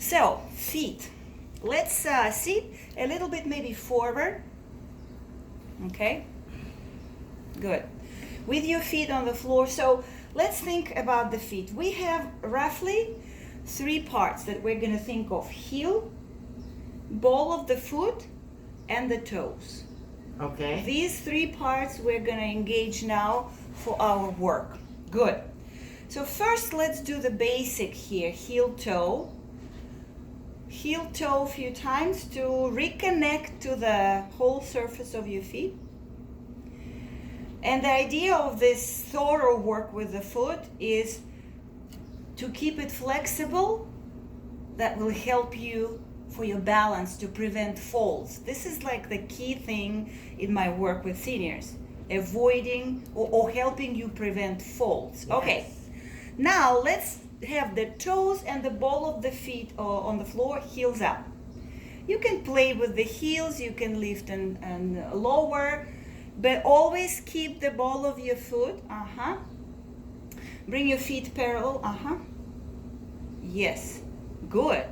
So, feet. Let's sit a little bit maybe forward. Okay? Good. With your feet on the floor. So, let's think about the feet. We have roughly 3 parts that we're going to think of: heel, ball of the foot, and the toes. Okay. These 3 parts we're going to engage now for our work. Good. So first let's do the basic here. Heel toe a few times to reconnect to the whole surface of your feet. And the idea of this thorough work with the foot is to keep it flexible. That will help you for your balance, to prevent falls. This is like the key thing in my work with seniors, avoiding or helping you prevent falls. Yes. Okay, now let's have the toes and the ball of the feet on the floor, heels up. You can play with the heels, you can lift and lower, but always keep the ball of your foot. Bring your feet parallel. Yes, good.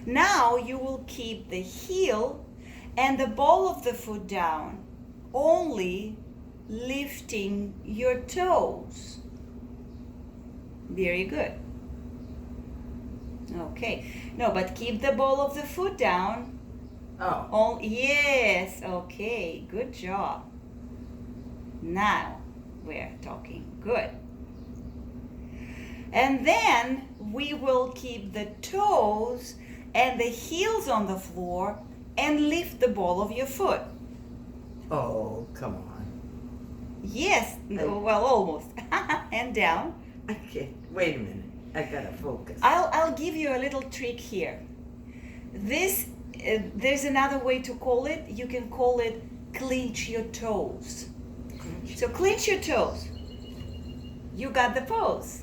Now you will keep the heel and the ball of the foot down, only lifting your toes. Very good. Okay. No, but keep the ball of the foot down. Oh. Yes. Okay. Good job. Now we're talking. Good. And then we will keep the toes and the heels on the floor and lift the ball of your foot. Oh, come on. Yes. No, well, almost. And down. Okay. Wait a minute. I gotta focus. I'll give you a little trick here. This there's another way to call it. You can call it clinch your toes. So clinch your toes. You got the pose.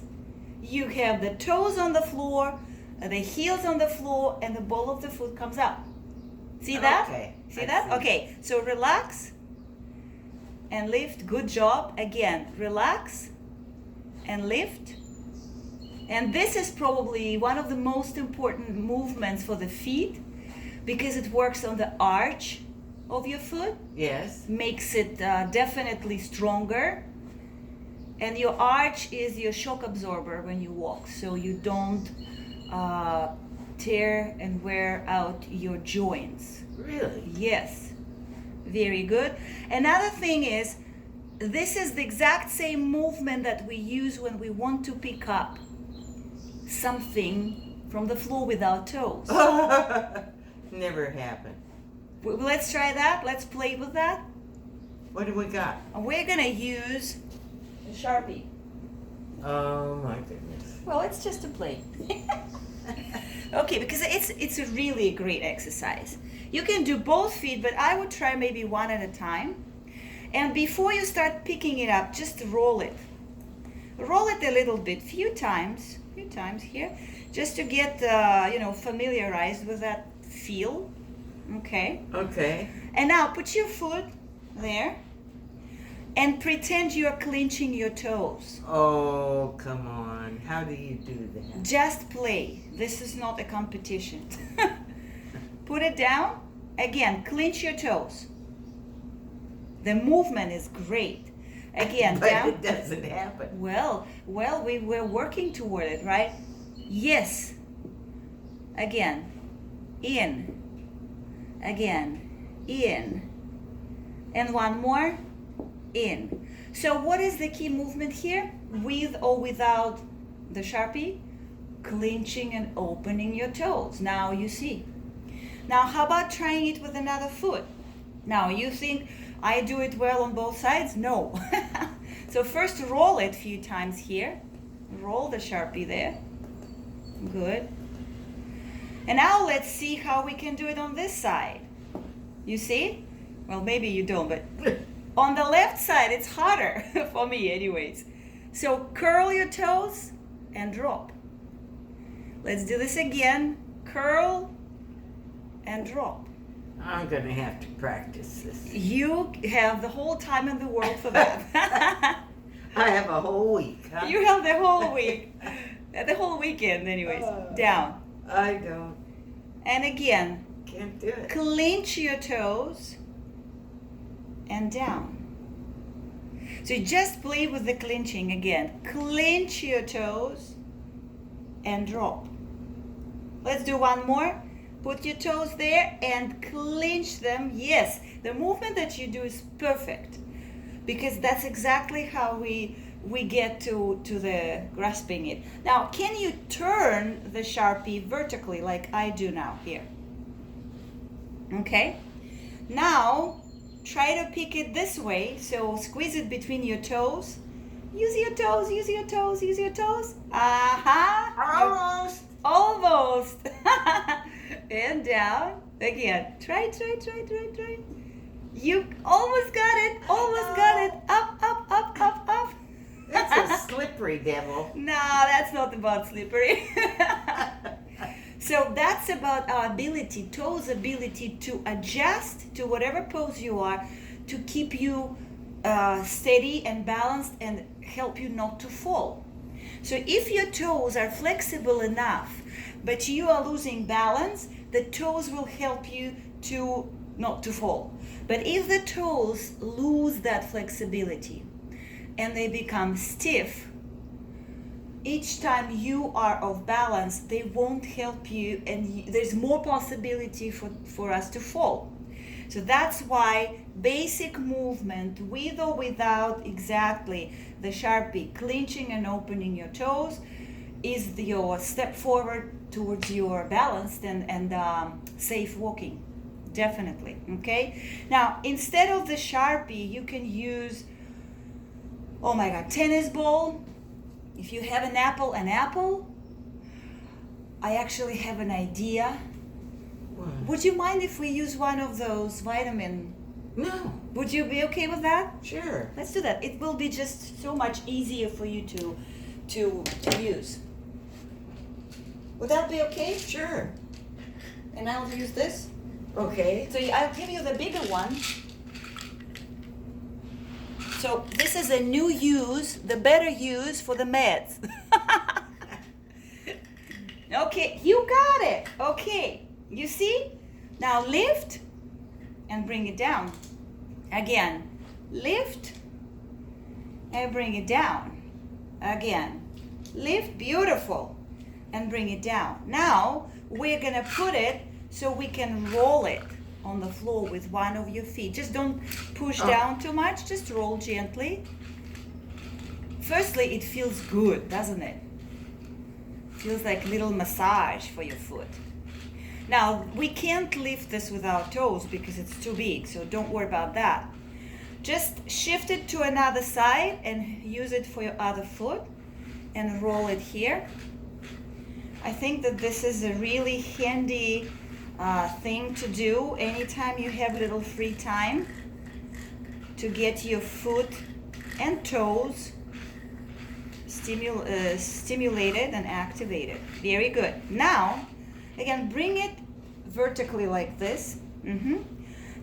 You have the toes on the floor, the heels on the floor, and the ball of the foot comes up. See that? Okay. See I that? see. Okay. So relax and lift. Good job. Again, relax and lift. And this is probably one of the most important movements for the feet because it works on the arch of your foot, Yes. makes it definitely stronger. And your arch is your shock absorber when you walk, so you don't tear and wear out your joints. Really? Yes, very good. Another thing is, this is the exact same movement that we use when we want to pick up something from the floor without toes. Never happened. Let's try that. Let's play with that. What do we got? We're gonna use a Sharpie. Oh my goodness. Well, it's just a play. Okay, because it's a really great exercise. You can do both feet, but I would try maybe one at a time. And before you start picking it up, just roll it. Roll it a little bit, few times here, just to get familiarized with that feel. Okay. Okay. And now put your foot there and pretend you're clinching your toes. Oh, come on. How do you do that? Just play. This is not a competition. Put it down. Again, clinch your toes. The movement is great. Again, But down. it doesn't happen. Well, we're working toward it, right? Yes. Again. In. Again. In. And one more. In. So what is the key movement here? With or without the Sharpie? Clinching and opening your toes. Now you see. Now how about trying it with another foot? Now you think I do it well on both sides? No. So first roll it a few times here. Roll the Sharpie there. Good. And now let's see how we can do it on this side. You see? Well, maybe you don't, but on the left side it's harder for me anyways. So curl your toes and drop. Let's do this again. Curl and drop. I'm going to have to practice this. You have the whole time in the world for that. I have a whole week, huh? You have the whole week. The whole weekend anyways. Down. I don't. And again, Can't do it. clench your toes and down. So just play with the clenching again. Clench your toes and drop. Let's do one more. Put your toes there and clench them. Yes, the movement that you do is perfect because that's exactly how we get to the grasping it. Now, can you turn the Sharpie vertically like I do now here? Okay. Now, try to pick it this way. So squeeze it between your toes. Use your toes, use your toes, use your toes. Almost. Almost. And down. Again. Try. You almost got it. Almost got it. Up. That's a slippery devil. No, that's not about slippery. So that's about our ability, toes' ability to adjust to whatever pose you are, to keep you steady and balanced and help you not to fall. So if your toes are flexible enough, but you are losing balance, the toes will help you to not to fall. But if the toes lose that flexibility and they become stiff, each time you are off balance, they won't help you, and there's more possibility for us to fall. So that's why basic movement, with or without exactly the Sharpie, clenching and opening your toes, is your step forward towards your balanced and safe walking. Definitely. Okay. Now, instead of the Sharpie, you can use, oh my God, tennis ball. If you have an apple. I actually have an idea. What? Would you mind if we use one of those vitamin? No. Would you be okay with that? Sure. Let's do that. It will be just so much easier for you to use. Would that be okay? Sure. And I'll use this. Okay. So I'll give you the bigger one. So this is a new use, the better use for the meds. Okay, you got it. Okay, you see? Now lift and bring it down. Again, lift and bring it down. Again, lift, beautiful, and bring it down. Now we're gonna put it so we can roll it on the floor with one of your feet. Just don't push down too much, just roll gently. Firstly, it feels good, doesn't it? Feels like a little massage for your foot. Now, we can't lift this with our toes because it's too big, so don't worry about that. Just shift it to another side and use it for your other foot and roll it here. I think that this is a really handy thing to do anytime you have little free time to get your foot and toes stimulated and activated. Very good. Now, again, bring it vertically like this.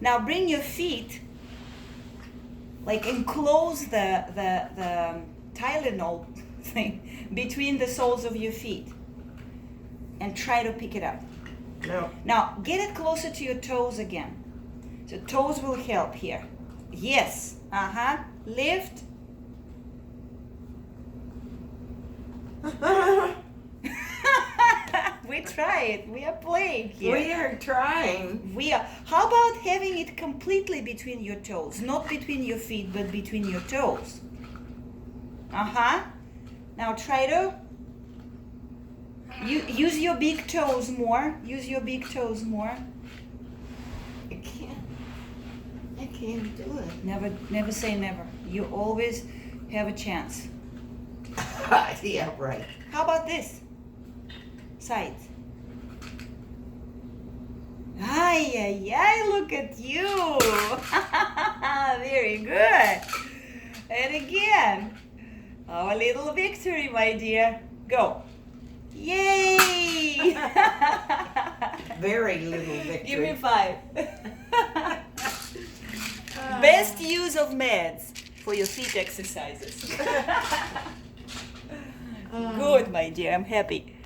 Now bring your feet, like enclose the Tylenol thing between the soles of your feet and try to pick it up. No. Now, get it closer to your toes again. So toes will help here. Yes. Lift. We try it. We are playing here. We are trying. We are. How about having it completely between your toes? Not between your feet, but between your toes. Now try to use your big toes more. Use your big toes more. I can't do it. Never say never. You always have a chance. Yeah, right. How about this? Sides. Ay, look at you. Very good. And again, our little victory, my dear. Go. Yay! Very little victory. Give me 5. Best use of meds for your feet exercises. Good, my dear. I'm happy.